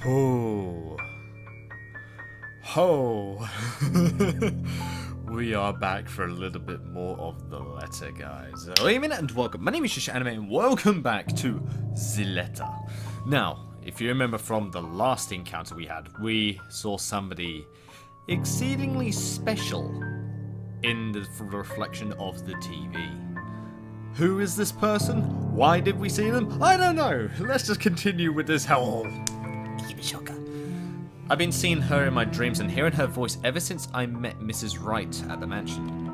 Oh. Oh. We are back for a little bit more of the letter, guys. Hello and welcome. My name is Yuusha Anime and welcome back to the letter. Now, if you remember from the last encounter we had, we saw somebody exceedingly special in the reflection of the TV. Who is this person? Why did we see them? I don't know. Let's just continue with this hell. I've been seeing her in my dreams and hearing her voice ever since I met Mrs. Wright at the mansion.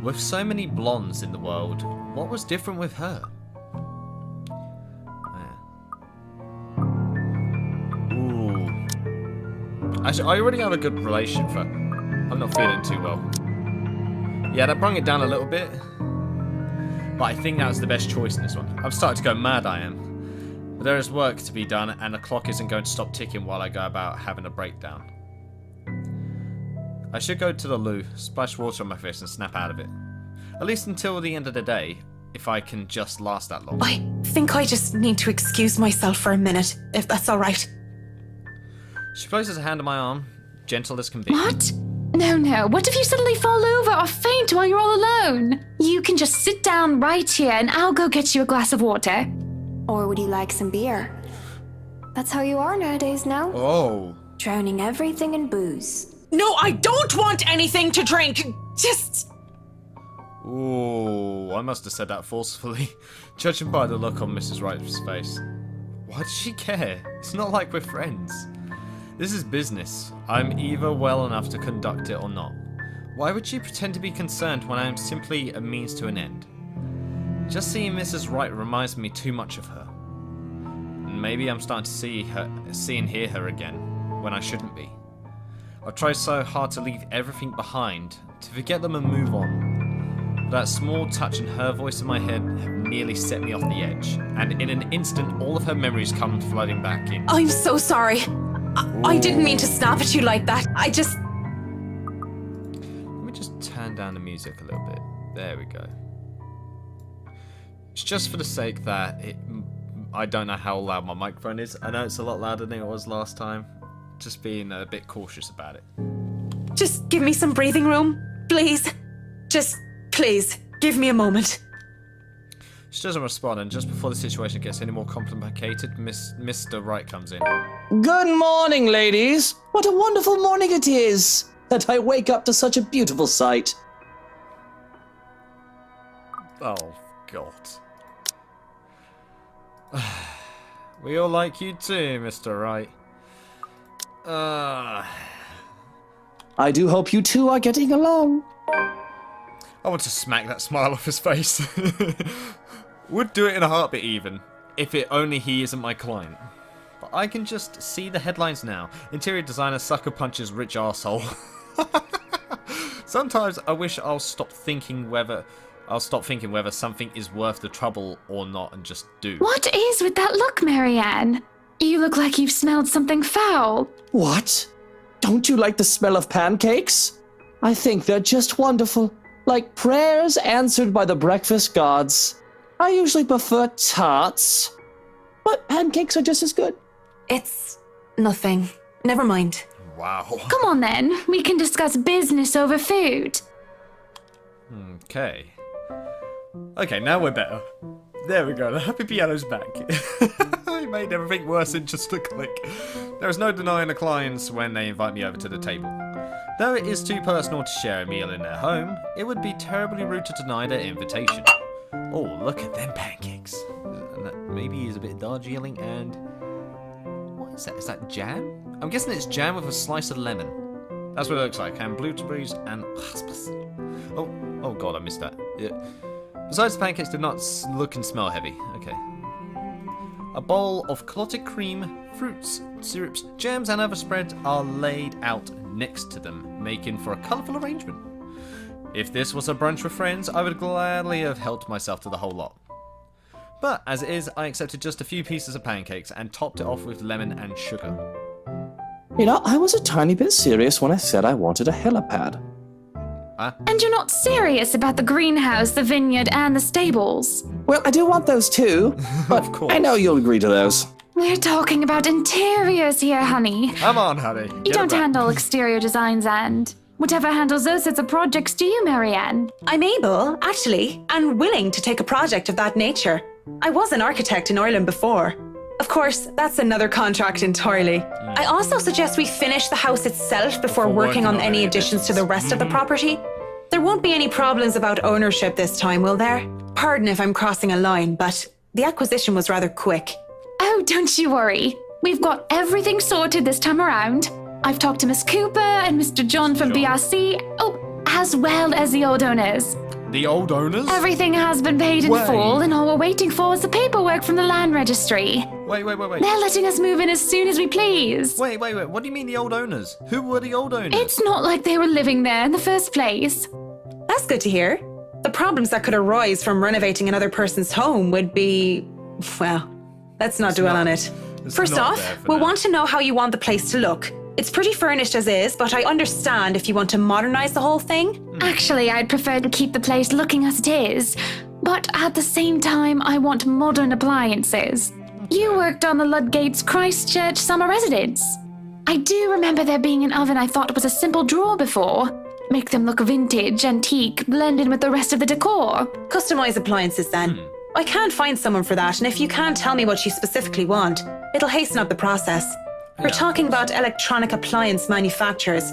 With so many blondes in the world, what was different with her? Ooh. Actually, I already have a good relation for her. I'm not feeling too well. Yeah, that brought it down a little bit. But I think that was the best choice in this one. I'm starting to go mad, I am. But there is work to be done, and the clock isn't going to stop ticking while I go about having a breakdown. I should go to the loo, splash water on my face, and snap out of it. At least until the end of the day, if I can just last that long. I think I just need to excuse myself for a minute, if that's alright. She places a hand on my arm, gentle as can be. What? No. What if you suddenly fall over or faint while you're all alone? You can just sit down right here and I'll go get you a glass of water. Or would you like some beer? That's how you are nowadays now. Oh. Drowning everything in booze. No, I don't want anything to drink! Just... Ooh, I must have said that forcefully. Judging by the look on Mrs. Wright's face. Why does she care? It's not like we're friends. This is business. I'm either well enough to conduct it or not. Why would she pretend to be concerned when I am simply a means to an end? Just seeing Mrs. Wright reminds me too much of her. And maybe I'm starting to see and hear her again, when I shouldn't be. I've tried so hard to leave everything behind, to forget them and move on. But that small touch and her voice in my head have nearly set me off the edge. And in an instant, all of her memories come flooding back in. I'm so sorry. I didn't mean to snap at you like that. I just... Let me just turn down the music a little bit. There we go. It's just for the sake that I don't know how loud my microphone is. I know it's a lot louder than it was last time. Just being a bit cautious about it. Just give me some breathing room, please. Just, please, give me a moment. She doesn't respond, and just before the situation gets any more complicated, Mr. Wright comes in. Good morning, ladies. What a wonderful morning it is that I wake up to such a beautiful sight. Oh, God. We all like you too, Mr. Wright. I do hope you two are getting along. I want to smack that smile off his face. Would do it in a heartbeat even, if it only he isn't my client. But I can just see the headlines now. Interior designer sucker punches rich arsehole. Sometimes I wish I'll stop thinking whether something is worth the trouble or not and just do. What is with that look, Marianne? You look like you've smelled something foul. What? Don't you like the smell of pancakes? I think they're just wonderful. Like prayers answered by the breakfast gods. I usually prefer tarts, but pancakes are just as good. It's nothing. Never mind. Wow. Come on then, we can discuss business over food. Okay. Okay, now we're better. There we go, the happy piano's back. I made everything worse in just a click. There is no denying the clients when they invite me over to the table. Though it is too personal to share a meal in their home, it would be terribly rude to deny their invitation. Oh, look at them pancakes. And that maybe is a bit Darjeeling and... What is that? Is that jam? I'm guessing it's jam with a slice of lemon. That's what it looks like. And blueberries and... Oh God, I missed that. Yeah. Besides, the pancakes did not look and smell heavy. Okay. A bowl of clotted cream, fruits, syrups, jams and other spreads are laid out next to them, making for a colourful arrangement. If this was a brunch with friends, I would gladly have helped myself to the whole lot. But as it is, I accepted just a few pieces of pancakes and topped it off with lemon and sugar. You know, I was a tiny bit serious when I said I wanted a helipad. And you're not serious about the greenhouse, the vineyard, and the stables? Well, I do want those too, but Of course. I know you'll agree to those. We're talking about interiors here, honey. Come on, honey. You get it don't back. handle exterior designs and whatever handles those sorts of projects, do you, Marianne? I'm able, actually, and willing to take a project of that nature. I was an architect in Ireland before. Of course, that's another contract entirely. I also suggest we finish the house itself before working on any additions to the rest of the property. There won't be any problems about ownership this time, will there? Pardon if I'm crossing a line, but the acquisition was rather quick. Oh, don't you worry. We've got everything sorted this time around. I've talked to Miss Cooper and Mr. John from BRC. Oh, as well as the old owners. The old owners? Everything has been paid in Wait. full, and all we're waiting for is the paperwork from the land registry. Wait. They're letting us move in as soon as we please. Wait. What do you mean the old owners? Who were the old owners? It's not like they were living there in the first place. That's good to hear. The problems that could arise from renovating another person's home would be, well, let's not dwell on it. It's First not off, there for we'll now. want to know how you want the place to look. It's pretty furnished as is, but I understand if you want to modernize the whole thing. Actually, I'd prefer to keep the place looking as it is, but at the same time, I want modern appliances. You worked on the Ludgate's Christchurch summer residence. I do remember there being an oven I thought was a simple drawer before. Make them look vintage, antique, blend in with the rest of the decor. Customize appliances then. I can't find someone for that, and if you can't tell me what you specifically want, it'll hasten up the process. We're talking about electronic appliance manufacturers.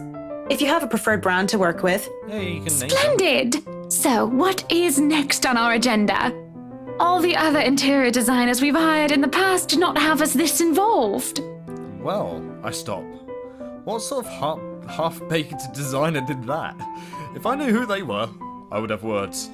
If you have a preferred brand to work with, Yeah, you can name them. Splendid! So, what is next on our agenda? All the other interior designers we've hired in the past did not have us this involved. Well, I stop. What sort of half-baked designer did that? If I knew who they were, I would have words.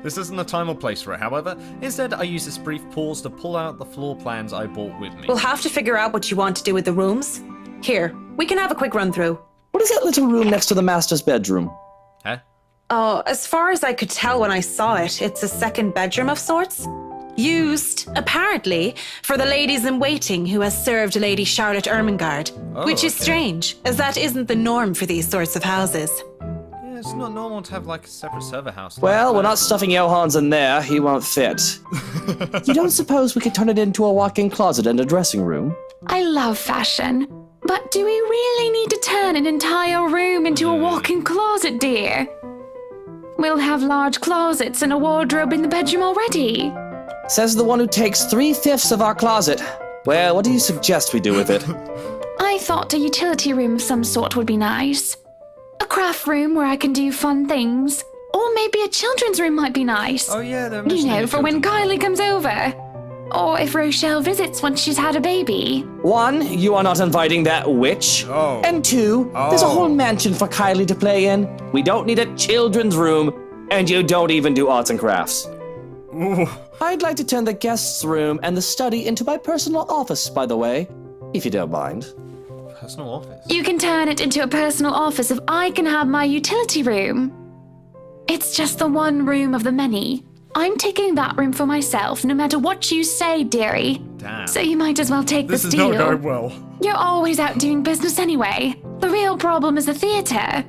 This isn't the time or place for it, however. Instead, I use this brief pause to pull out the floor plans I brought with me. we'll have to figure out what you want to do with the rooms. Here, we can have a quick run through. What is that little room next to the master's bedroom? Huh? Oh, as far as I could tell when I saw it, it's a second bedroom of sorts. Used, apparently, for the ladies in waiting who has served Lady Charlotte Ermengarde. Which is okay. strange, as that isn't the norm for these sorts of houses. Yeah, it's not normal to have like a separate server house. like Well, we're that. not stuffing Johans in there. He won't fit. You don't suppose we could turn it into a walk-in closet and a dressing room? I love fashion, but do we really need to turn an entire room into a walk-in closet, dear? We'll have large closets and a wardrobe in the bedroom already. Says the one who takes 3/5 of our closet. Well, what do you suggest we do with it? I thought a utility room of some sort would be nice. A craft room where I can do fun things. Or maybe a children's room might be nice. Oh yeah, they're You mentioning know, the for when children. Kylie comes over. Or if Rochelle visits once she's had a baby. One, you are not inviting that witch. Oh. And two, there's a Oh. whole mansion for Kylie to play in. We don't need a children's room, and you don't even do arts and crafts. Ooh. I'd like to turn the guest's room and the study into my personal office, by the way, if you don't mind. Personal office. You can turn it into a personal office if I can have my utility room. It's just the one room of the many. I'm taking that room for myself, no matter what you say, dearie. Damn. So you might as well take This this is deal. not going well. You're always out doing business anyway. The real problem is the theater.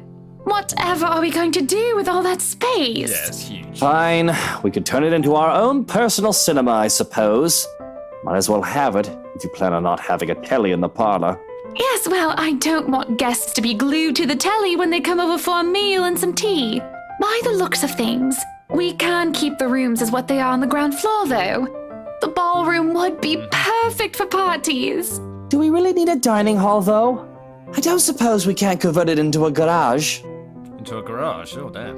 Whatever are we going to do with all that space? Yeah, it's huge. Fine, we could turn it into our own personal cinema, I suppose. Might as well have it, if you plan on not having a telly in the parlor. Yes, well, I don't want guests to be glued to the telly when they come over for a meal and some tea. By the looks of things, we can keep the rooms as what they are on the ground floor, though. The ballroom would be perfect for parties. Do we really need a dining hall, though? I don't suppose we can't convert it into a garage. Into a garage. Oh damn.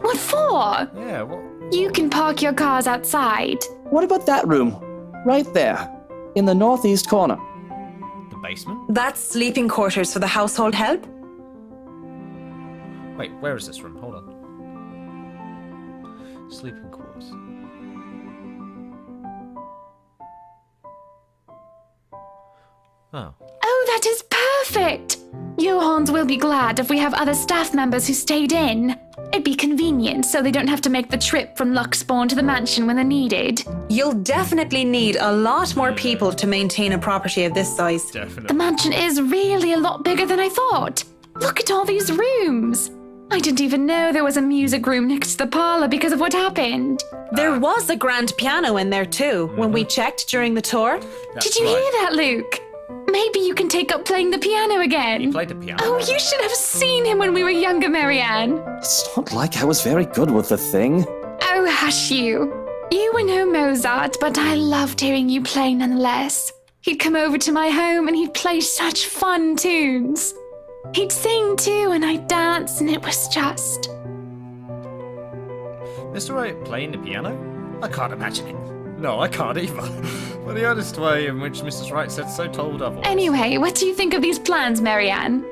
What for? Yeah. What? You can park your cars outside. What about that room? Right there, in the northeast corner. The basement? That's sleeping quarters for the household help? Wait, where is this room? Hold on. Sleeping quarters. Oh. Oh, that is perfect! Johans will be glad if we have other staff members who stayed in. It'd be convenient so they don't have to make the trip from Luxbourne to the mansion when they're needed. You'll definitely need a lot more people to maintain a property of this size. The Definitely. mansion is really a lot bigger than I thought. Look at all these rooms. I didn't even know there was a music room next to the parlor because of what happened. There was a grand piano in there too, when we checked during the tour. Did you hear that, Luke? Maybe you can take up playing the piano again. He played the piano. Oh, you should have seen him when we were younger, Marianne. It's not like I was very good with the thing. Oh, hush you. You were no Mozart, but I loved hearing you play nonetheless. He'd come over to my home and he'd play such fun tunes. He'd sing too, and I'd dance, and it was just... Mr. Wright playing the piano? I can't imagine it. No, I can't either. But the honest way in which Mrs. Wright said so told otherwise. Anyway, what do you think of these plans, Marianne?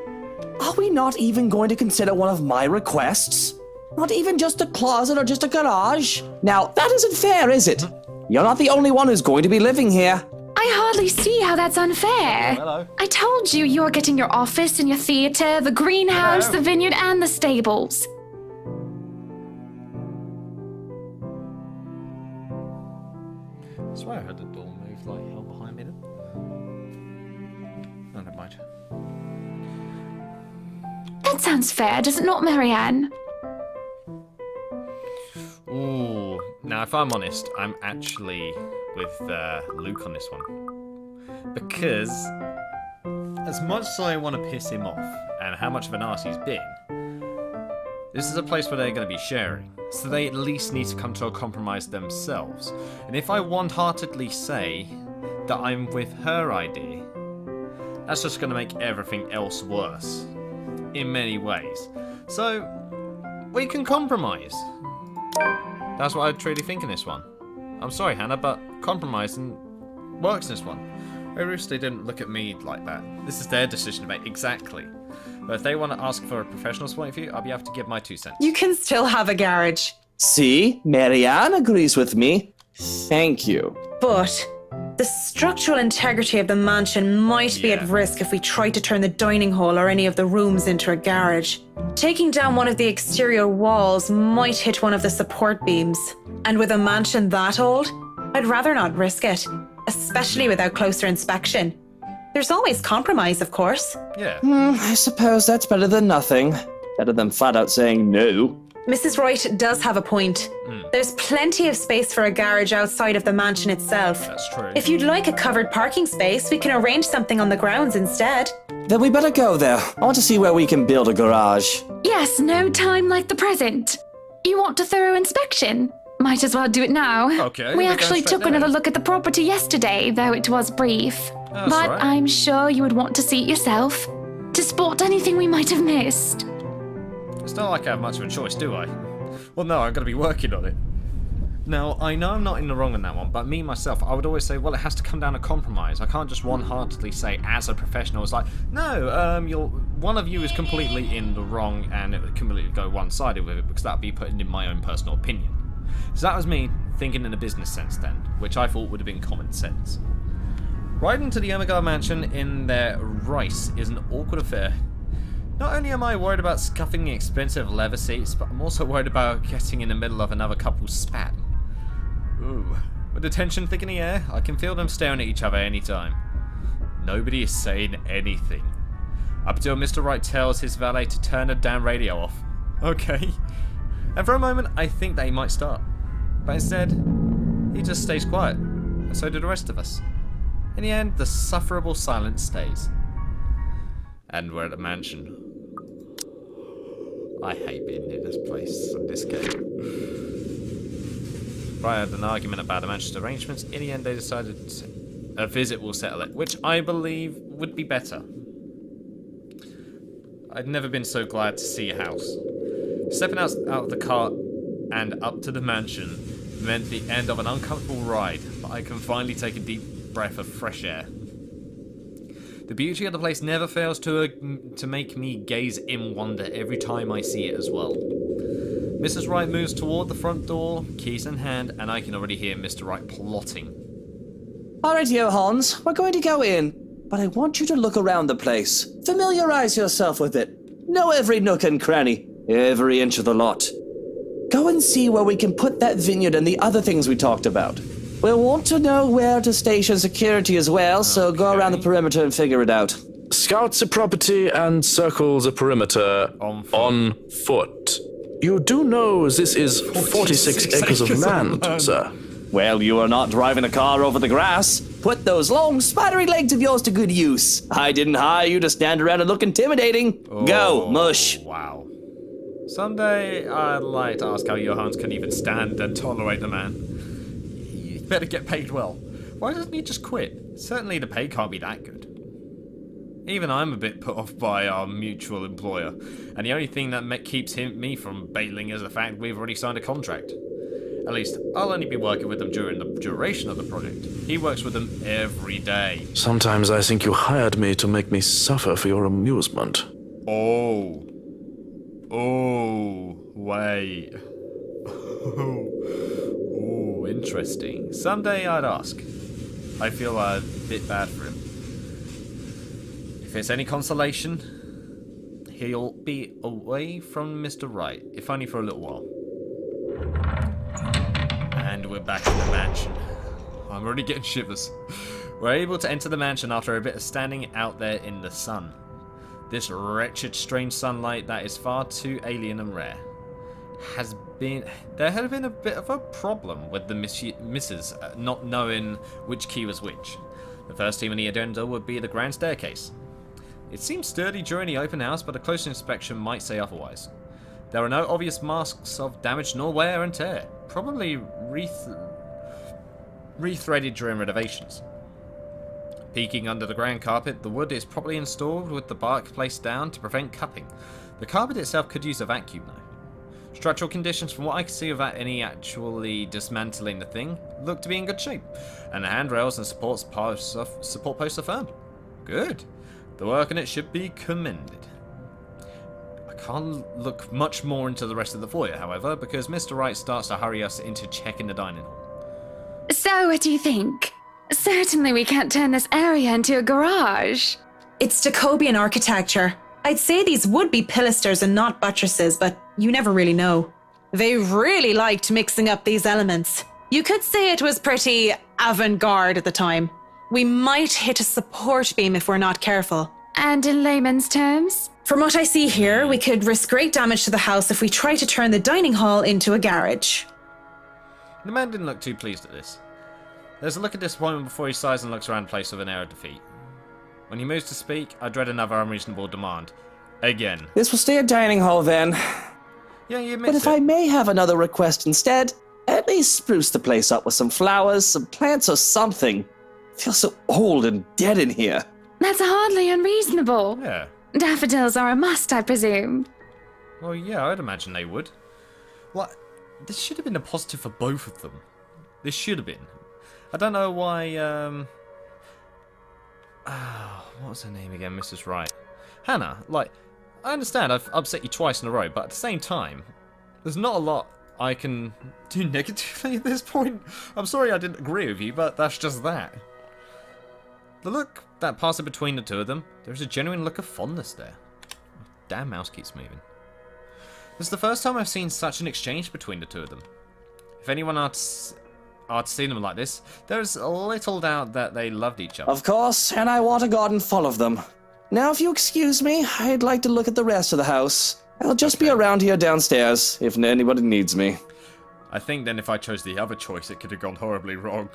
Are we not even going to consider one of my requests? Not even just a closet or just a garage? Now, that isn't fair, is it? You're not the only one who's going to be living here. I hardly see how that's unfair. Hello. I told you you're getting your office and your theatre, the greenhouse, Hello. the vineyard, and the stables. I swear I heard the door move like hell behind me then. Oh, never mind. That sounds fair, does it not, Marianne? Ooh. Now, if I'm honest, I'm actually with Luke on this one. Because, as much as I want to piss him off, and how much of an arse he's been, this is a place where they're going to be sharing. So they at least need to come to a compromise themselves. And if I one-heartedly say that I'm with her idea, that's just going to make everything else worse. In many ways. So, we can compromise. That's what I truly think in this one. I'm sorry, Hannah, but compromising works in this one. I wish they didn't look at me like that. This is their decision to make, exactly. But if they want to ask for a professional's point of view, I'll be able to give my 2 cents. You can still have a garage. See, Marianne agrees with me. Thank you. But the structural integrity of the mansion might be at risk if we try to turn the dining hall or any of the rooms into a garage. Taking down one of the exterior walls might hit one of the support beams. And with a mansion that old, I'd rather not risk it, especially without closer inspection. There's always compromise, of course. Yeah. I suppose that's better than nothing. Better than flat out saying no. Mrs. Wright does have a point. There's plenty of space for a garage outside of the mansion itself. That's true. If you'd like a covered parking space, we can arrange something on the grounds instead. Then we better go there. I want to see where we can build a garage. Yes, no time like the present. You want a thorough inspection? Might as well do it now. Okay, We we're actually going straight took another there. look at the property yesterday, though it was brief. That's But all right. I'm sure you would want to see it yourself, to spot anything we might have missed. It's not like I have much of a choice, do I? Well, no, I've got to be working on it. Now, I know I'm not in the wrong on that one, but me, myself, I would always say, well, it has to come down to compromise. I can't just one-heartedly say, as a professional, it's like, no, one of you is completely in the wrong, and it would completely go one-sided with it, because that would be putting in my own personal opinion. So that was me thinking in a business sense then, which I thought would have been common sense. Riding to the Omega Mansion in their rice is an awkward affair. Not only am I worried about scuffing the expensive leather seats, but I'm also worried about getting in the middle of another couple's spat. Ooh. With the tension thick in the air, I can feel them staring at each other anytime. Nobody is saying anything. Up until Mr. Wright tells his valet to turn the damn radio off. Okay. And for a moment, I think they might start. But instead, he just stays quiet. And so do the rest of us. In the end, the sufferable silence stays. And we're at the mansion. I hate being in this place, in this game. Right, I had an argument about the mansion's arrangements. In the end, they decided a visit will settle it, which I believe would be better. I'd never been so glad to see a house. Stepping out of the car and up to the mansion meant the end of an uncomfortable ride, but I can finally take a deep breath of fresh air. The beauty of the place never fails to make me gaze in wonder every time I see it as well. Mrs. Wright moves toward the front door, keys in hand, and I can already hear Mr. Wright plotting. Alright, Hans, we're going to go in, but I want you to look around the place. Familiarize yourself with it. Know every nook and cranny, every inch of the lot. Go and see where we can put that vineyard and the other things we talked about. We'll want to know where to station security as well, so go around the perimeter and figure it out. Scouts the property and circles the perimeter on foot. You do know this is 46 acres of land, sir. Well, you are not driving a car over the grass. Put those long, spidery legs of yours to good use. I didn't hire you to stand around and look intimidating. Go, mush. Wow. Someday I'd like to ask how Johannes can even stand and tolerate the man. You better get paid well. Why doesn't he just quit? Certainly the pay can't be that good. Even I'm a bit put off by our mutual employer, and the only thing that keeps me from bailing is the fact we've already signed a contract. At least, I'll only be working with him during the duration of the project. He works with them every day. Sometimes I think you hired me to make me suffer for your amusement. Oh, wait. Oh, interesting. Someday I'd ask. I feel a bit bad for him. If it's any consolation, he'll be away from Mr. Wright, if only for a little while. And we're back in the mansion. I'm already getting shivers. We're able to enter the mansion after a bit of standing out there in the sun. This wretched, strange sunlight that is far too alien and rare. There had been a bit of a problem with the missus not knowing which key was which. The first team on the agenda would be the grand staircase. It seemed sturdy during the open house, but a closer inspection might say otherwise. There are no obvious marks of damage nor wear and tear, probably rethreaded during renovations. Peeking under the ground carpet, the wood is properly installed with the bark placed down to prevent cupping. The carpet itself could use a vacuum though. Structural conditions, from what I can see without any actually dismantling the thing, look to be in good shape, and the handrails and support posts are firm. Good. The work on it should be commended. I can't look much more into the rest of the foyer, however, because Mr. Wright starts to hurry us into checking the dining hall. So, what do you think? Certainly we can't turn this area into a garage. It's Jacobean architecture. I'd say these would be pilasters and not buttresses, but you never really know. They really liked mixing up these elements. You could say it was pretty avant-garde at the time. We might hit a support beam if we're not careful. And in layman's terms? From what I see here, we could risk great damage to the house if we try to turn the dining hall into a garage. The man didn't look too pleased at this. There's a look of disappointment before he sighs and looks around the place with an air of defeat. When he moves to speak, I dread another unreasonable demand. Again. This will stay a dining hall then. Yeah, you admit But if it. I may have another request instead, at least spruce the place up with some flowers, some plants or something. It feels so old and dead in here. That's hardly unreasonable. Yeah. Daffodils are a must, I presume. Well, yeah, I'd imagine they would. What? This should have been a positive for both of them. This should have been. I don't know why, what was her name again, Mrs. Wright? Hannah, like, I understand I've upset you twice in a row, but at the same time, there's not a lot I can do negatively at this point. I'm sorry I didn't agree with you, but that's just that. The look that passes between the two of them, there's a genuine look of fondness there. Damn, mouse keeps moving. This is the first time I've seen such an exchange between the two of them. If anyone had seen them like this, there's little doubt that they loved each other. Of course, and I want a garden full of them. Now, if you excuse me, I'd like to look at the rest of the house. I'll just be around here downstairs, if anybody needs me. I think then if I chose the other choice, it could have gone horribly wrong.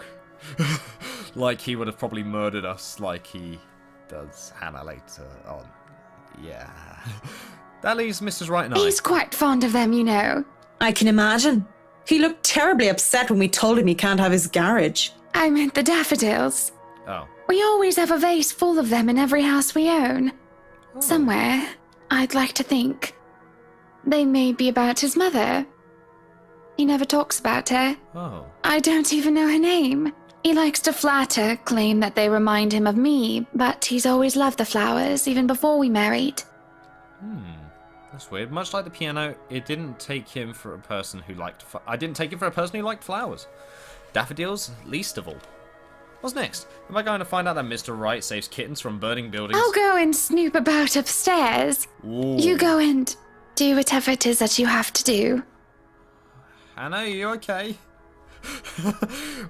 Like he would have probably murdered us like he does Hannah later on. Yeah. That leaves Mrs. Wright and I. He's quite fond of them, you know. I can imagine. He looked terribly upset when we told him he can't have his garage. I meant the daffodils. Oh. We always have a vase full of them in every house we own. Somewhere, I'd like to think. They may be about his mother. He never talks about her. Oh. I don't even know her name. He likes to flatter, claim that they remind him of me, but he's always loved the flowers, even before we married. That's weird. Much like the piano, it didn't take him for a person who liked... I didn't take him for a person who liked flowers. Daffodils, least of all. What's next? Am I going to find out that Mr. Wright saves kittens from burning buildings? I'll go and snoop about upstairs. Ooh. You go and do whatever it is that you have to do. Hannah, are you okay?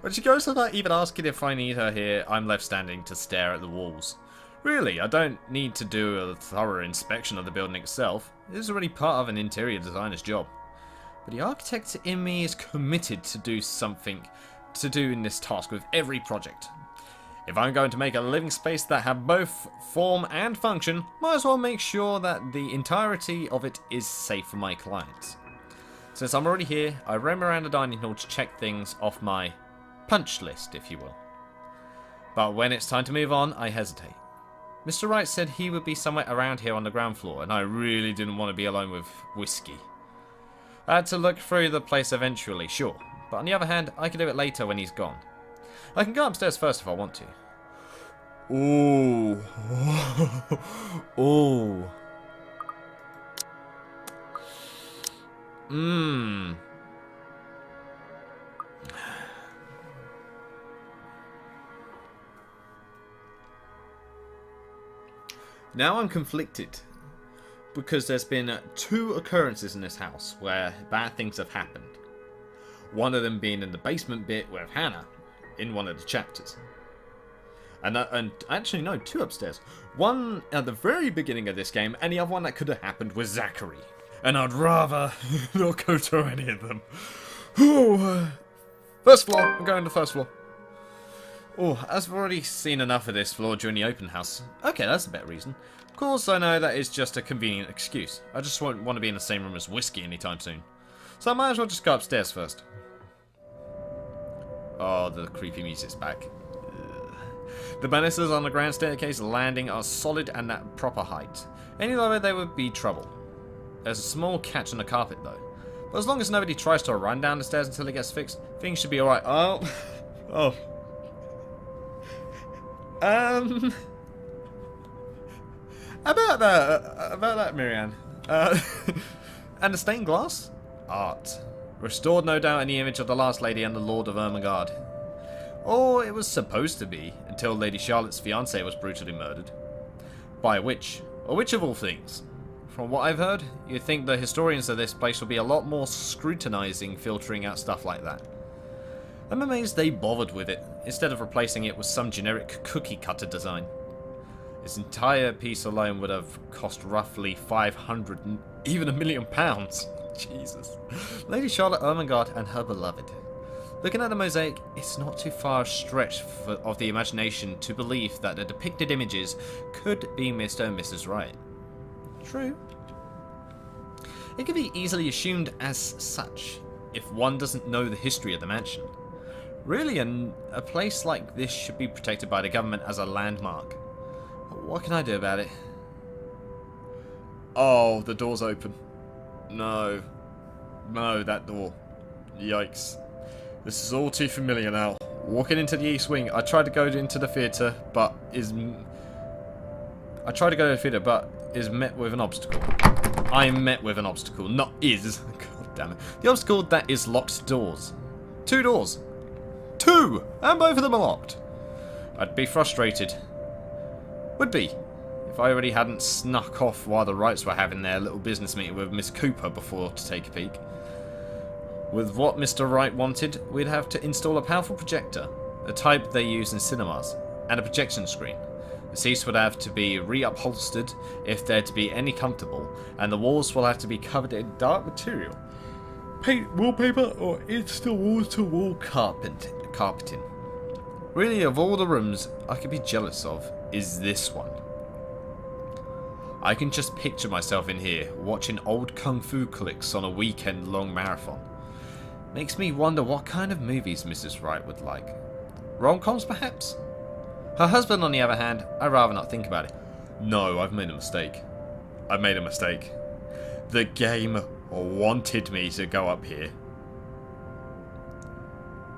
When she goes to that, even asking if I need her here, I'm left standing to stare at the walls. Really, I don't need to do a thorough inspection of the building itself. It is already part of an interior designer's job. But the architect in me is committed to do something to do in this task with every project. If I'm going to make a living space that have both form and function, might as well make sure that the entirety of it is safe for my clients. Since I'm already here, I roam around the dining hall to check things off my punch list, if you will. But when it's time to move on, I hesitate. Mr. Wright said he would be somewhere around here on the ground floor, and I really didn't want to be alone with whiskey. I had to look through the place eventually, sure, but on the other hand, I can do it later when he's gone. I can go upstairs first if I want to. Ooh. Ooh. Mmm. Now I'm conflicted, because there's been 2 occurrences in this house where bad things have happened. One of them being in the basement bit with Hannah, in one of the chapters. And actually no, 2 upstairs. One at the very beginning of this game, and the other one that could have happened was Zachary. And I'd rather not go to any of them. Ooh. First floor, I'm going to the first floor. Oh, as I've already seen enough of this floor during the open house. Okay, that's a better reason. Of course, I know that is just a convenient excuse. I just won't want to be in the same room as Whiskey anytime soon. So I might as well just go upstairs first. Oh, the creepy music's back. Ugh. The banisters on the grand staircase landing are solid and at proper height. Any lower, there would be trouble. There's a small catch on the carpet, though. But as long as nobody tries to run down the stairs until it gets fixed, things should be alright. Oh. Oh. About that, Marianne. And the stained glass? Art. Restored, no doubt, in the image of the last lady and the Lord of Ermengarde. Or it was supposed to be, until Lady Charlotte's fiancé was brutally murdered. By a witch. A witch of all things. From what I've heard, you'd think the historians of this place would be a lot more scrutinizing, filtering out stuff like that. I'm amazed they bothered with it, instead of replacing it with some generic cookie cutter design. This entire piece alone would have cost roughly 500, even £1 million. Jesus. Lady Charlotte Ermengarde and her beloved. Looking at the mosaic, it's not too far a stretch of the imagination to believe that the depicted images could be Mr. and Mrs. Wright. True. It could be easily assumed as such, if one doesn't know the history of the mansion. Really, a place like this should be protected by the government as a landmark. What can I do about it? Oh, the door's open. No. No, that door. Yikes. This is all too familiar now. Walking into the East Wing, I tried to go into the theatre, but is met with an obstacle. I'm met with an obstacle, not is. God damn it. The obstacle that is locked doors. 2 doors. 2! And both of them are locked. I'd be frustrated. Would be. If I already hadn't snuck off while the Wrights were having their little business meeting with Miss Cooper before to take a peek. With what Mr. Wright wanted, we'd have to install a powerful projector, a type they use in cinemas, and a projection screen. The seats would have to be reupholstered if they're to be any comfortable, and the walls will have to be covered in dark material. Paint wallpaper or install wall-to-wall carpeting. Really, of all the rooms I could be jealous of, is this one. I can just picture myself in here, watching old kung fu flicks on a weekend-long marathon. Makes me wonder what kind of movies Mrs. Wright would like. Rom-coms, perhaps? Her husband, on the other hand, I'd rather not think about it. No, I've made a mistake. I've made a mistake. The game wanted me to go up here.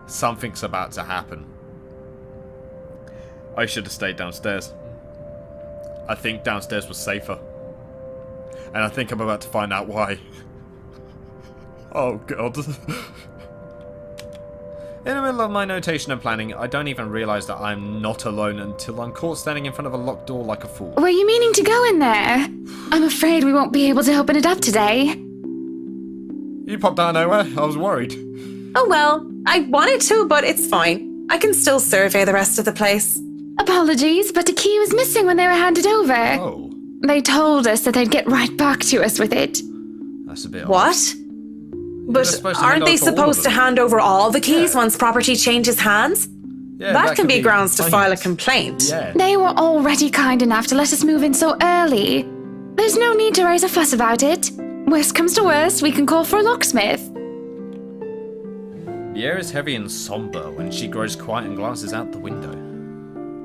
Something's about to happen. I should have stayed downstairs. I think downstairs was safer. And I think I'm about to find out why. Oh god. In the middle of my notation and planning, I don't even realise that I'm not alone until I'm caught standing in front of a locked door like a fool. Were you meaning to go in there? I'm afraid we won't be able to open it up today. You popped out of nowhere. I was worried. Oh well, I wanted to, but it's fine. I can still survey the rest of the place. Apologies, but a key was missing when they were handed over. Oh, They told us that they'd get right back to us with it. that's a bit odd. What? But supposed to aren't hand they over all of supposed to them. hand over all the keys Yeah. once property changes hands? Yeah, that can could be grounds to fine. file a complaint. Yeah. They were already kind enough to let us move in so early. There's no need to raise a fuss about it. Worst comes to worst, we can call for a locksmith. The air is heavy and somber when she grows quiet and glances out the window,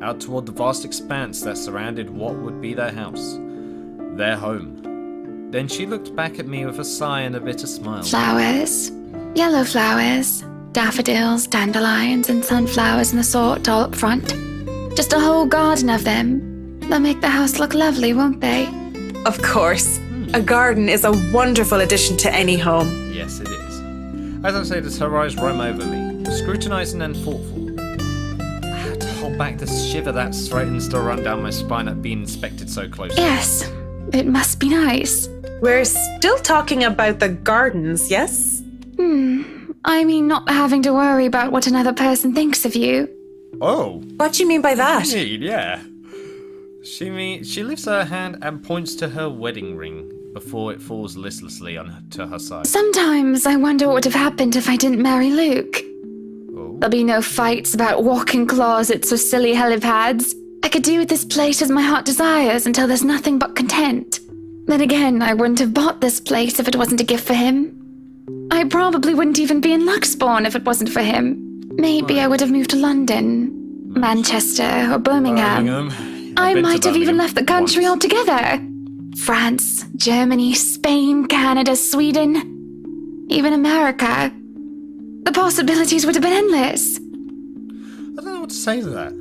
out toward the vast expanse that surrounded what would be their house, their home. Then she looked back at me with a sigh and a bitter smile. Flowers. Yellow flowers. Daffodils, dandelions, and sunflowers and the sort all up front. Just a whole garden of them. They'll make the house look lovely, won't they? Of course. A garden is a wonderful addition to any home. Yes, it is. As I say this, her eyes roam over me, scrutinizing and thoughtful. I had to hold back the shiver that threatens to run down my spine at being inspected so closely. Yes, it must be nice. We're still talking about the gardens, yes? I mean, not having to worry about what another person thinks of you. Oh, What do you mean by that? indeed, yeah. She lifts her hand and points to her wedding ring before it falls listlessly to her side. Sometimes I wonder what would have happened if I didn't marry Luke. Oh. There'll be no fights about walk-in closets or silly helipads. I could do with this place as my heart desires until there's nothing but content. Then again, I wouldn't have bought this place if it wasn't a gift for him. I probably wouldn't even be in Luxbourne if it wasn't for him. Maybe I would have moved to London, Manchester, or Birmingham. I might have even left the country altogether. France, Germany, Spain, Canada, Sweden, even America. The possibilities would have been endless. I don't know what to say to that.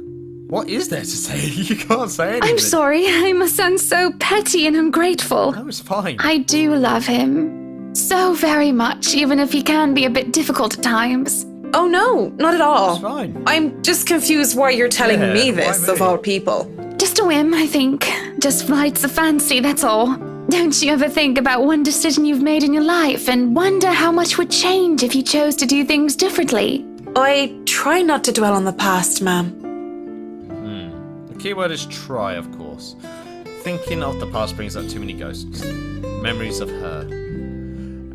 What is there to say? You can't say anything. I'm sorry, I must sound so petty and ungrateful. No, it's fine. I do love him. So very much, even if he can be a bit difficult at times. Oh no, not at all. It's fine. I'm just confused why you're telling Yeah, me why this, me? of all people. Just a whim, I think. Just flights of fancy, that's all. Don't you ever think about one decision you've made in your life and wonder how much would change if you chose to do things differently? I try not to dwell on the past, ma'am. The key word is try, of course. Thinking of the past brings up too many ghosts. Memories of her.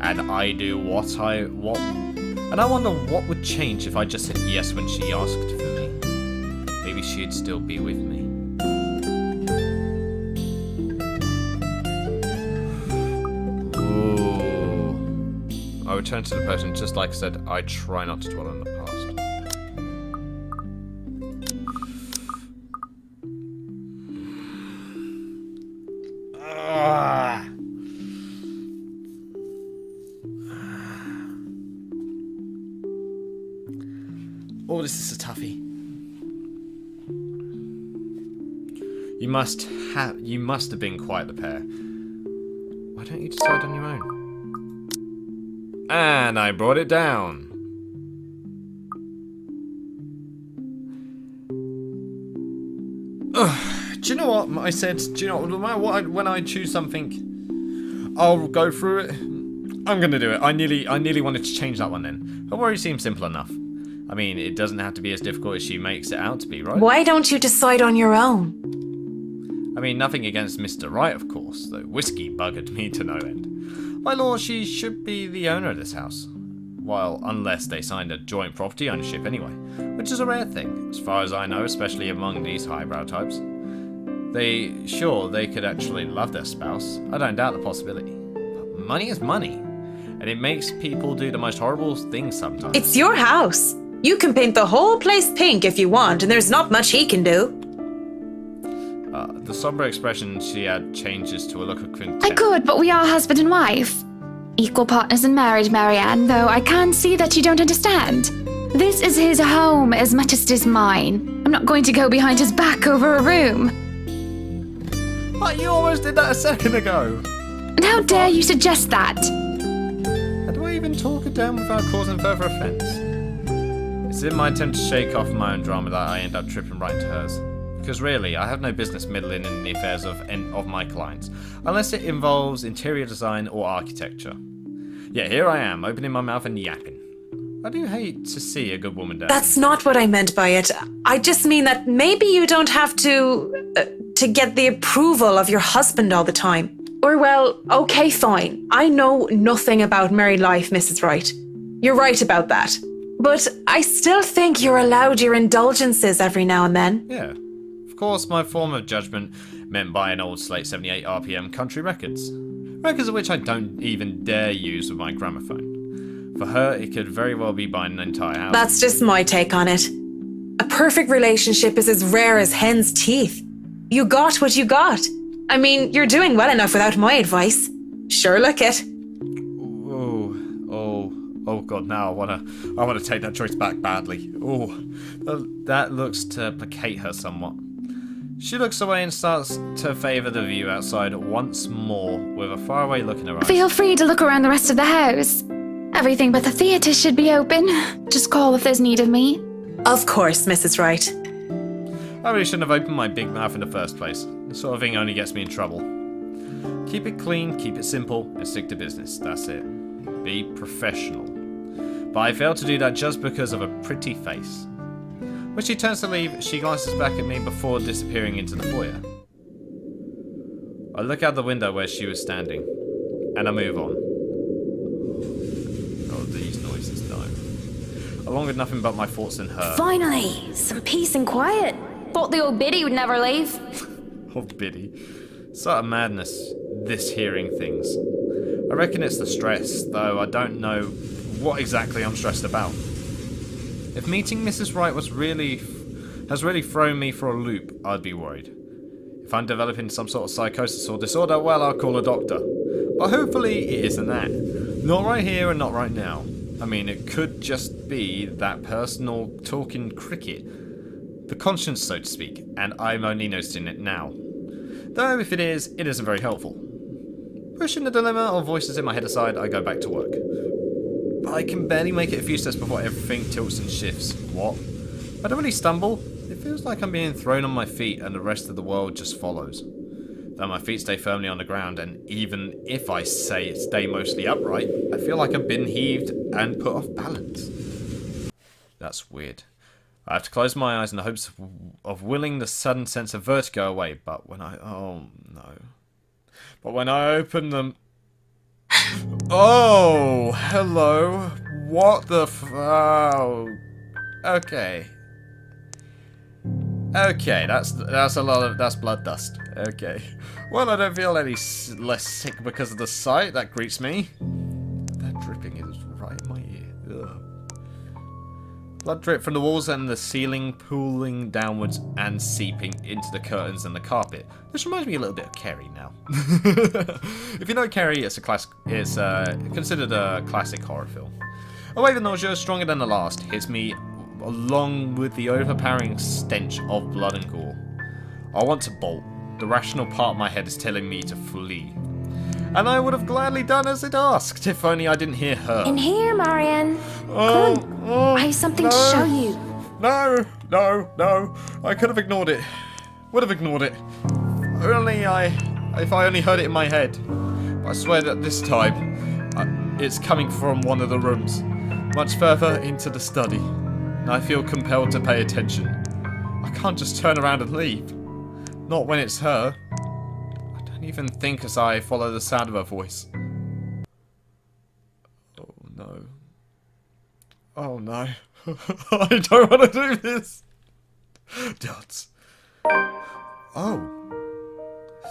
And I do what I want. And I wonder what would change if I just said yes when she asked for me. Maybe she'd still be with me. Ooh. I return to the present, just like I said, I try not to dwell on the past. Oh, this is a toughie. You must have been quite the pair. Why don't you decide on your own? And I brought it down. Ugh, do you know what I said? Do you know no matter what when I choose something, I'll go through it. I'm gonna do it. I nearly wanted to change that one then. Don't worry, seems simple enough. I mean, it doesn't have to be as difficult as she makes it out to be, right? Why don't you decide on your own? I mean, nothing against Mr. Right, of course, though whiskey buggered me to no end. By law, she should be the owner of this house. Well, unless they signed a joint property ownership anyway, which is a rare thing, as far as I know, especially among these highbrow types. They could actually love their spouse. I don't doubt the possibility. But money is money, and it makes people do the most horrible things sometimes. It's your house. You can paint the whole place pink if you want, and there's not much he can do. The somber expression she had changes to a look of contempt. I could, but we are husband and wife. Equal partners in marriage, Marianne, though I can see that you don't understand. This is his home as much as it is mine. I'm not going to go behind his back over a room. But you almost did that a second ago. And how dare you suggest that? How do I even talk it down without causing further offence? It's in my attempt to shake off my own drama that I end up tripping right into hers. Because really, I have no business meddling in the affairs of my clients, unless it involves interior design or architecture. Yet here I am, opening my mouth and yapping. I do hate to see a good woman down. That's not what I meant by it. I just mean that maybe you don't have to get the approval of your husband all the time. Or, well, okay, fine. I know nothing about married life, Mrs. Wright. You're right about that. But I still think you're allowed your indulgences every now and then. Yeah. Of course, my form of judgment meant by an old Slate 78 RPM country records. Records of which I don't even dare use with my gramophone. For her, it could very well be buying an entire house. That's just my take on it. A perfect relationship is as rare as hen's teeth. You got what you got. I mean, you're doing well enough without my advice. Sure, look it. Oh God! Now I wanna take that choice back badly. Oh, that looks to placate her somewhat. She looks away and starts to favour the view outside once more, with a faraway look in her eyes. Feel free to look around the rest of the house. Everything but the theatre should be open. Just call if there's need of me. Of course, Mrs. Wright. I really shouldn't have opened my big mouth in the first place. This sort of thing only gets me in trouble. Keep it clean, keep it simple, and stick to business. That's it. Be professional. But I failed to do that just because of a pretty face. When she turns to leave, she glances back at me before disappearing into the foyer. I look out the window where she was standing, and I move on. Oh, these noises, no. Along with nothing but my thoughts and her. Finally, some peace and quiet. Thought the old biddy would never leave. Oh, biddy. Sort of madness, this hearing things. I reckon it's the stress, though I don't know what exactly I'm stressed about. If meeting Mrs. Wright has really thrown me for a loop, I'd be worried. If I'm developing some sort of psychosis or disorder, well, I'll call a doctor. But hopefully it isn't that. Not right here and not right now. I mean, it could just be that personal talking cricket. The conscience, so to speak, and I'm only noticing it now. Though if it is, it isn't very helpful. Pushing the dilemma or voices in my head aside, I go back to work. But I can barely make it a few steps before everything tilts and shifts. What? I don't really stumble. It feels like I'm being thrown on my feet and the rest of the world just follows. Though my feet stay firmly on the ground, and even if I say stay mostly upright, I feel like I've been heaved and put off balance. That's weird. I have to close my eyes in the hopes of willing the sudden sense of vertigo away, but when I... oh, no. But when I open them... oh, hello. What the oh. Okay. Okay, that's a lot of... that's blood dust. Okay. Well, I don't feel any less sick because of the sight that greets me. That dripping is right in my ear. Ugh. Blood drip from the walls and the ceiling, pooling downwards and seeping into the curtains and the carpet. This reminds me a little bit of Carrie now. If you know Carrie, it's considered a classic horror film. A wave of nausea, stronger than the last, hits me along with the overpowering stench of blood and gore. I want to bolt. The rational part of my head is telling me to flee. And I would have gladly done as it asked, if only I didn't hear her. In here, Marianne. I have something to show you. No. I could have ignored it. Would have ignored it. If I only heard it in my head. But I swear that this time, it's coming from one of the rooms. Much further into the study. And I feel compelled to pay attention. I can't just turn around and leave. Not when it's her. I don't even think as I follow the sound of her voice. Oh no. Oh no. I don't want to do this. Dots. Oh.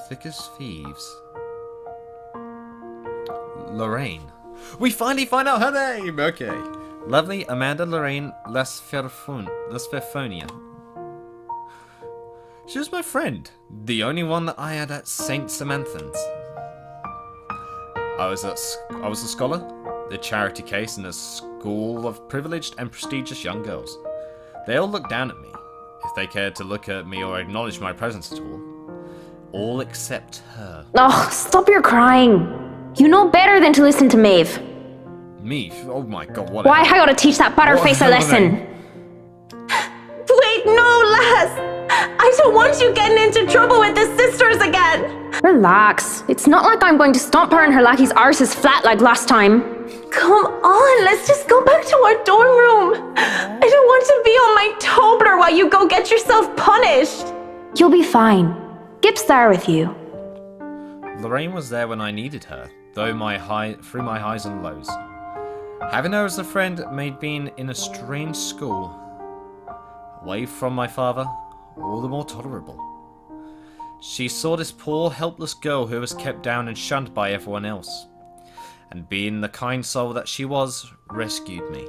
Thick as thieves. Lorraine. We finally find out her name! Okay. Lovely Amanda Lorraine Lasferfonia. She was my friend. The only one that I had at St. Samanthan's. I was a scholar, a charity case in a school of privileged and prestigious young girls. They all looked down at me, if they cared to look at me or acknowledge my presence at all. All except her. Oh, stop your crying. You know better than to listen to Maeve. Me? Oh my god, what? Why I gotta teach that butterface a lesson? Wait, no, lass! I don't want you getting into trouble with the sisters again! Relax. It's not like I'm going to stomp her and her lackey's arses flat like last time. Come on, let's just go back to our dorm room. I don't want to be on my TOBLER while you go get yourself punished. You'll be fine. Gip's there with you. Lorraine was there when I needed her, through my highs and lows. Having her as a friend made being in a strange school, away from my father, all the more tolerable. She saw this poor, helpless girl who was kept down and shunned by everyone else, and being the kind soul that she was, rescued me.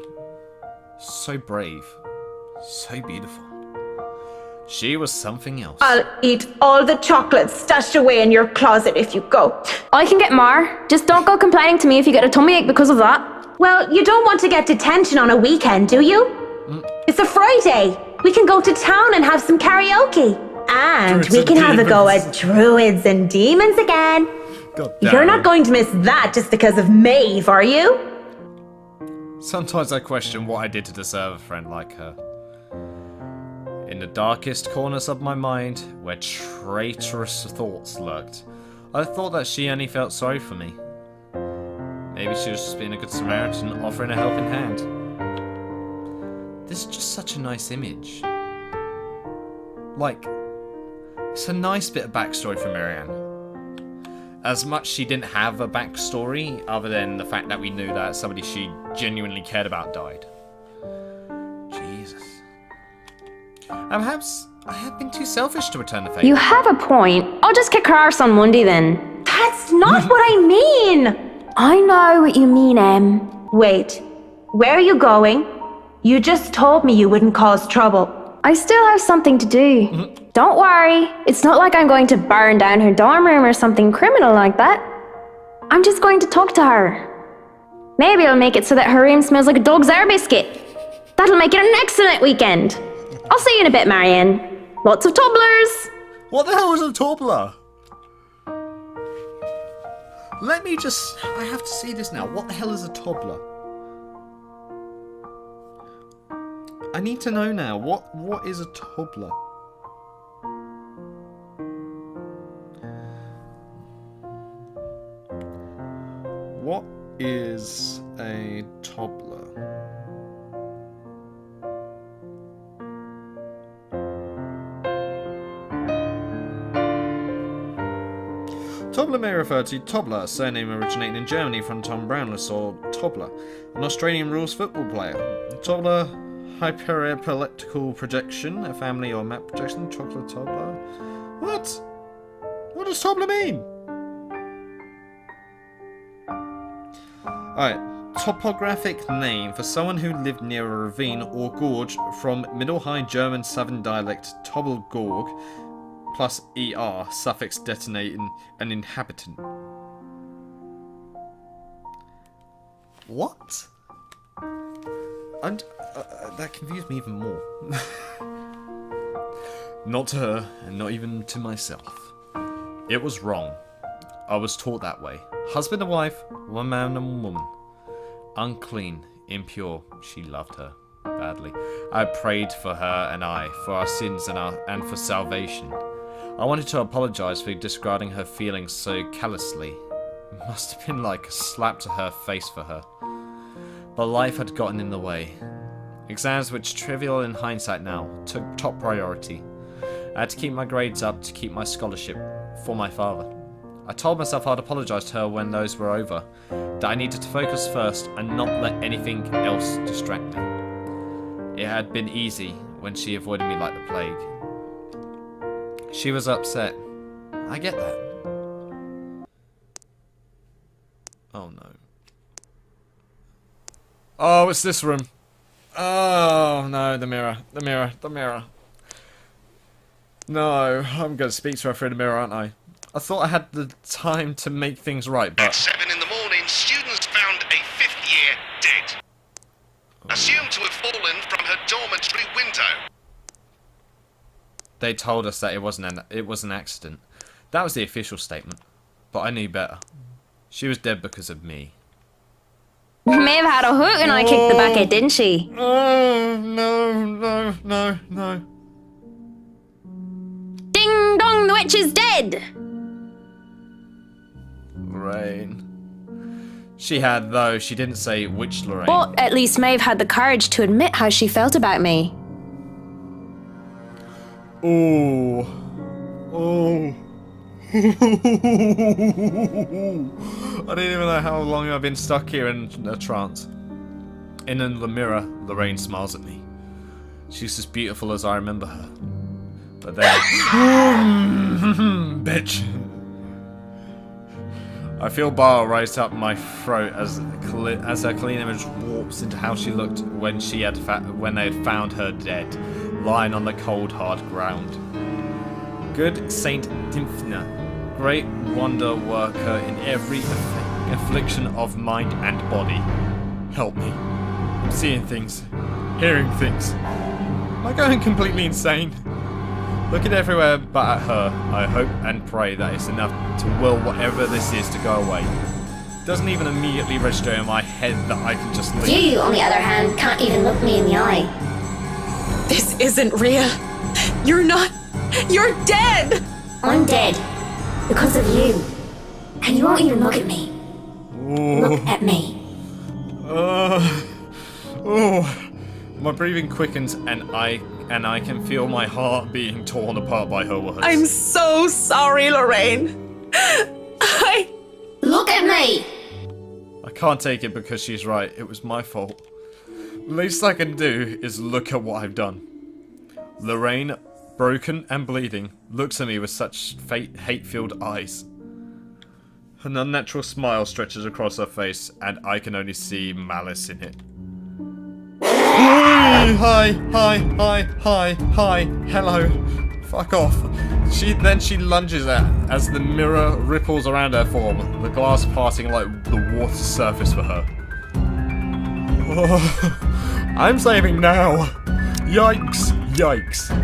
So brave, so beautiful. She was something else. I'll eat all the chocolates stashed away in your closet if you go. I can get more. Just don't go complaining to me if you get a tummy ache because of that. Well, you don't want to get detention on a weekend, do you? It's a Friday. We can go to town and have some karaoke. And Druids we and can have a go demons. at druids and demons again. God You're damn. not going to miss that just because of Maeve, are you? Sometimes I question what I did to deserve a friend like her. In the darkest corners of my mind, where traitorous thoughts lurked, I thought that she only felt sorry for me. Maybe she was just being a good Samaritan, offering a helping hand. This is just such a nice image. Like, it's a nice bit of backstory for Marianne. As much she didn't have a backstory, other than the fact that we knew that somebody she genuinely cared about died. Jesus. And perhaps I have been too selfish to return the favour. You have a point. I'll just kick her arse on Monday then. That's not what I mean. I know what you mean, Em. Wait, where are you going? You just told me you wouldn't cause trouble. I still have something to do. Don't worry. It's not like I'm going to burn down her dorm room or something criminal like that. I'm just going to talk to her. Maybe I'll make it so that her room smells like a dog's air biscuit. That'll make it an excellent weekend. I'll see you in a bit, Marianne. Lots of TOBLERs. What the hell is a TOBLER? Let me just... I have to see this now. What the hell is a TOBLER? I need to know now. What is a TOBLER? What is a TOBLER? TOBLER may refer to TOBLER, a surname originating in Germany from Tom Brownless or TOBLER, an Australian rules football player. TOBLER, hyperepileptical projection, a family or map projection, chocolate TOBLER. What? What does TOBLER mean? Alright, topographic name for someone who lived near a ravine or gorge from Middle High German Southern dialect Tobbelgorg, plus ER, suffix detonating an inhabitant. What? And that confused me even more. Not to her, and not even to myself. It was wrong. I was taught that way. Husband and wife, one man and woman. Unclean, impure, she loved her badly. I prayed for her and I, for our sins and for salvation. I wanted to apologize for disregarding her feelings so callously. It must have been like a slap to her face for her. But life had gotten in the way. Exams, which trivial in hindsight now, took top priority. I had to keep my grades up to keep my scholarship for my father. I told myself I'd apologize to her when those were over, that I needed to focus first and not let anything else distract me. It had been easy when she avoided me like the plague. She was upset. I get that. Oh no. Oh, it's this room. Oh no, the mirror. The mirror. The mirror. No, I'm going to speak to her through the mirror, aren't I? I thought I had the time to make things right, but... At 7 in the morning, students found a 5th year dead. Assumed to have fallen from her dormitory window. They told us that it was an accident. That was the official statement. But I knew better. She was dead because of me. May have had a hook and I kicked the bucket, didn't she? Oh, no. Ding dong, the witch is dead! Lorraine. She had, though she didn't say which Lorraine. But at least Maeve had the courage to admit how she felt about me. Oh. Oh. I didn't even know how long I've been stuck here in a trance. In the mirror, Lorraine smiles at me. She's as beautiful as I remember her. But then... bitch. I feel bile rise up my throat as her clean image warps into how she looked when they had found her dead, lying on the cold, hard ground. Good Saint Dymphna, great wonder worker in every affliction of mind and body. Help me. I'm seeing things, hearing things. Am I going completely insane? Looking everywhere but at her, I hope and pray that it's enough to will whatever this is to go away. Doesn't even immediately register in my head that I can just leave. You, on the other hand, can't even look me in the eye. This isn't real. You're not. You're dead! I'm dead. Because of you. And you won't even look at me. Look at me. My breathing quickens and I can feel my heart being torn apart by her words. I'm so sorry, Lorraine. Look at me! I can't take it because she's right. It was my fault. The least I can do is look at what I've done. Lorraine, broken and bleeding, looks at me with such hate-filled eyes. An unnatural smile stretches across her face, and I can only see malice in it. Hi, hello. Fuck off. She lunges as the mirror ripples around her form, the glass parting like the water surface for her. Oh, I'm saving now. Yikes.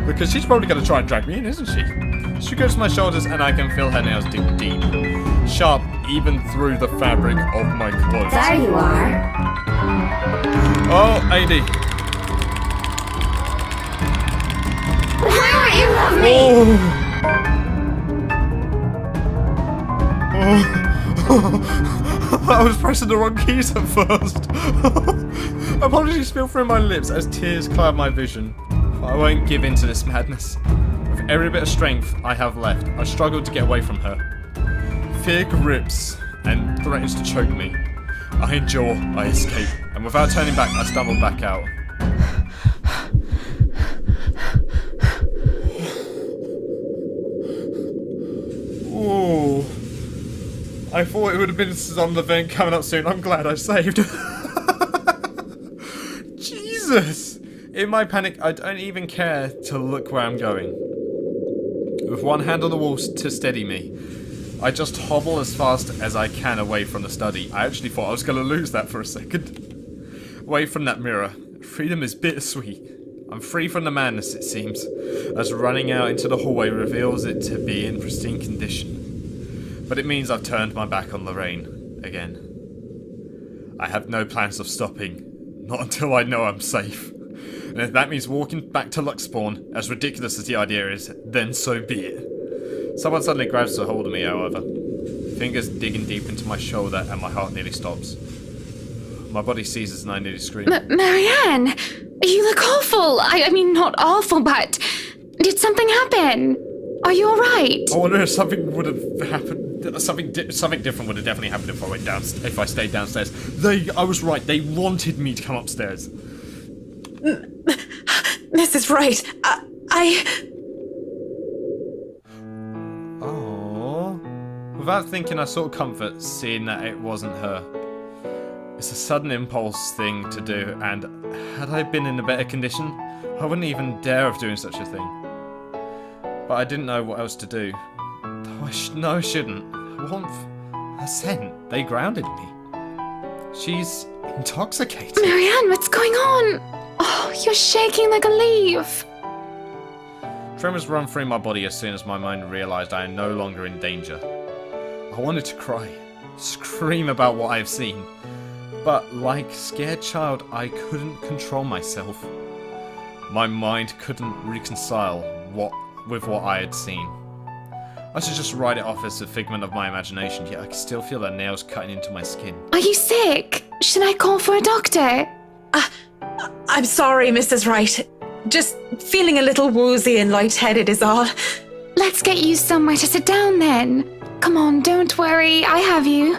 Because she's probably going to try and drag me in, isn't she? She goes to my shoulders and I can feel her nails dig deep. Sharp even through the fabric of my clothes. There you are. Oh, AD. Why don't you love me? I was pressing the wrong keys at first. Apologies spill through my lips as tears cloud my vision. I won't give in to this madness. With every bit of strength I have left, I struggle to get away from her. Fear grips and threatens to choke me. I endure, I escape, and without turning back, I stumble back out. Ooh. I thought it would have been some event coming up soon. I'm glad I saved. Jesus! In my panic, I don't even care to look where I'm going. With one hand on the wall to steady me, I just hobble as fast as I can away from the study. I actually thought I was going to lose that for a second. Away from that mirror. Freedom is bittersweet. I'm free from the madness, it seems, as running out into the hallway reveals it to be in pristine condition. But it means I've turned my back on Lorraine again. I have no plans of stopping, not until I know I'm safe. And if that means walking back to Luxspawn, as ridiculous as the idea is, then so be it. Someone suddenly grabs a hold of me, however. Fingers digging deep into my shoulder and my heart nearly stops. My body seizes and I nearly scream. Marianne, you look awful. I mean, not awful, but did something happen? Are you alright? I wonder if something would have happened. Something different would have definitely happened if I went down. If I stayed downstairs. I was right. They wanted me to come upstairs. This is right. Oh. Without thinking, I sought comfort, seeing that it wasn't her. It's a sudden impulse thing to do, and had I been in a better condition, I wouldn't even dare of doing such a thing. But I didn't know what else to do. Though I shouldn't. I want her scent. They grounded me. She's intoxicated. Marianne, what's going on? Oh, you're shaking like a leaf. Tremors run through my body as soon as my mind realised I am no longer in danger. I wanted to cry, scream about what I have seen, but like a scared child, I couldn't control myself. My mind couldn't reconcile with what I had seen. I should just write it off as a figment of my imagination, yet I can still feel her nails cutting into my skin. Are you sick? Should I call for a doctor? I'm sorry, Mrs. Wright. Just feeling a little woozy and lightheaded is all. Let's get you somewhere to sit down then. Come on, don't worry, I have you.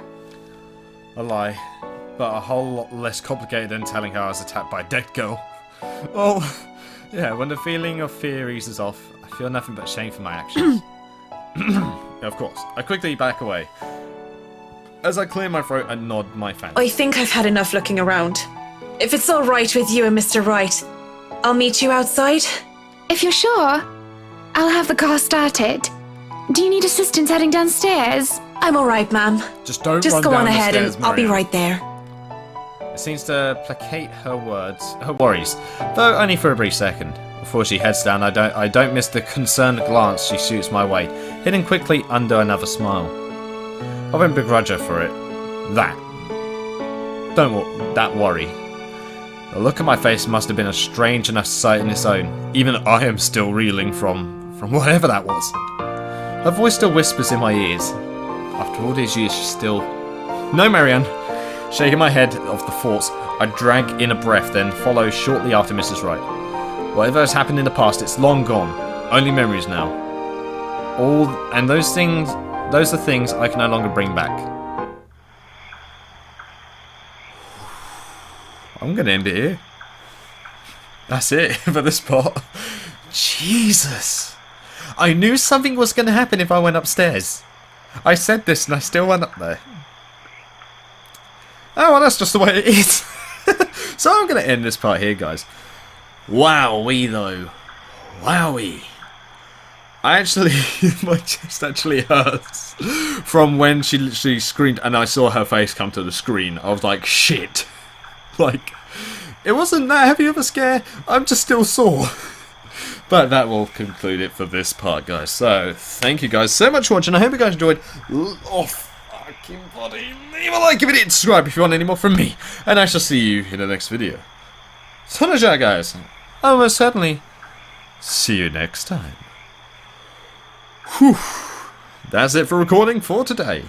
A lie, but a whole lot less complicated than telling her I was attacked by a dead girl. Well, yeah, when the feeling of fear eases off, I feel nothing but shame for my actions. Of course, I quickly back away. As I clear my throat and nod my thanks. I think I've had enough looking around. If it's all right with you and Mr. Wright, I'll meet you outside. If you're sure, I'll have the car started. Do you need assistance heading downstairs? I'm all right, ma'am. Just don't Just run go down on the ahead stairs, and I'll be Marianne. right there. It seems to placate her worries, though only for a brief second. Before she heads down, I don't miss the concerned glance she shoots my way, hidden quickly under another smile. I won't begrudge her for it. That worry. The look on my face must have been a strange enough sight in its own. Even I am still reeling from whatever that was. Her voice still whispers in my ears. After all these years, she's still... No, Marianne. Shaking my head off the thoughts, I drag in a breath, then follow shortly after Mrs. Wright. Whatever has happened in the past, it's long gone. Only memories now. Those are things I can no longer bring back. I'm gonna end it here. That's it for this part. Jesus. I knew something was gonna happen if I went upstairs. I said this and I still went up there. Oh, well, that's just the way it is. So I'm going to end this part here, guys. Wowee, though. Wowee. My chest actually hurts from when she literally screamed and I saw her face come to the screen. I was like, shit. Like, it wasn't that heavy of a scare. I'm just still sore. But that will conclude it for this part, guys. So, thank you guys so much for watching. I hope you guys enjoyed. Oh, fucking body. Leave a like, give it a subscribe if you want any more from me. And I shall see you in the next video. So, guys. I will most certainly see you next time. Whew. That's it for recording for today.